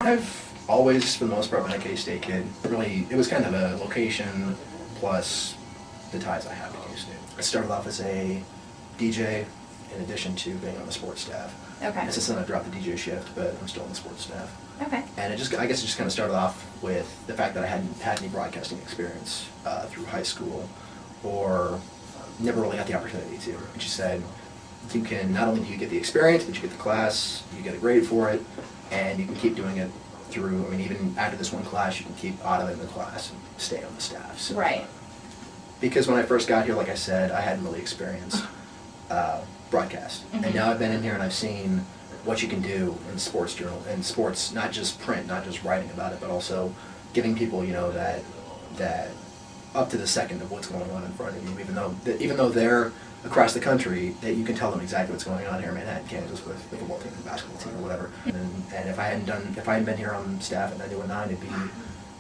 I've always, for the most part, been a K-State kid. Really, it was kind of a location plus the ties I have to K-State. I started off as a DJ in addition to being on the sports staff. Okay. Since then I dropped the DJ shift, but I'm still on the sports staff. Okay. And I guess it just kind of started off with the fact that I hadn't had any broadcasting experience through high school, or never really got the opportunity to. And she said, you can, not only do you get the experience, but you get the class, you get a grade for it, and you can keep doing it through, I mean, even after this one class, you can keep automating the class and stay on the staff. So, right. Because when I first got here, like I said, I hadn't really experienced broadcast. Mm-hmm. And now I've been in here and I've seen what you can do in sports journal, and sports, not just print, not just writing about it, but also giving people, you know, that up to the second of what's going on in front of you, even though they're across the country, that you can tell them exactly what's going on here in Manhattan, Kansas, with the football team, the basketball team, or whatever. And if I hadn't been here on staff at 91.9,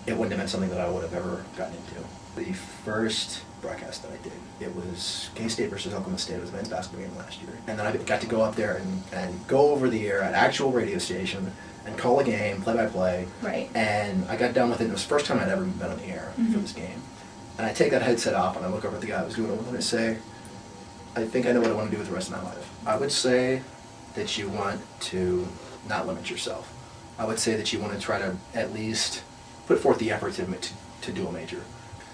it wouldn't have been something that I would have ever gotten into. The first broadcast that I did, it was K-State versus Oklahoma State. It was a men's basketball game last year. And then I got to go up there and go over the air at actual radio station and call a game, play-by-play. Right. And I got done with it. It was the first time I'd ever been on the air for this game. And I take that headset off and I look over at the guy who was doing it, and I say, I think I know what I want to do with the rest of my life. I would say that you want to not limit yourself. I would say that you want to try to at least put forth the effort to do a major.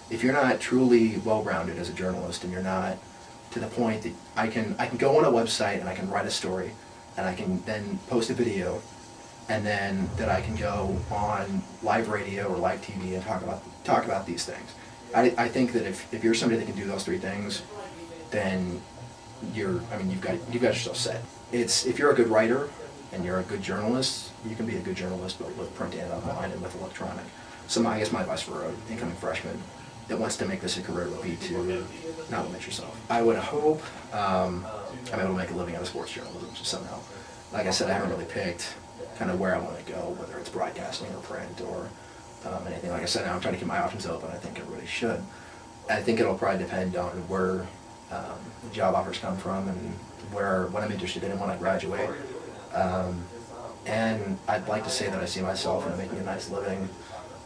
If you're not truly well-rounded as a journalist, and you're not to the point that I can go on a website and I can write a story, and I can then post a video, and then that I can go on live radio or live TV and talk about these things. I think that if you're somebody that can do those three things, then you've got yourself set. If you're a good writer and you're a good journalist, you can be a good journalist both with print and online and with electronic. So I guess my advice for an incoming freshman that wants to make this a career would be to not limit yourself. I would hope I'm able to make a living out of sports journalism somehow. Like I said, I haven't really picked kind of where I want to go, whether it's broadcasting or print or anything. Like I said, now I'm trying to keep my options open. I think everybody should. I think it'll probably depend on where the job offers come from and what I'm interested in and when I graduate. And I'd like to say that I see myself in making a nice living.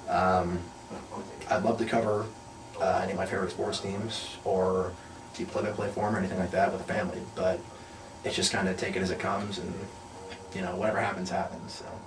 I'd love to cover any of my favorite sports teams or do play-by-play form or anything like that with a family, but it's just kind of take it as it comes, and you know, whatever happens, happens. So.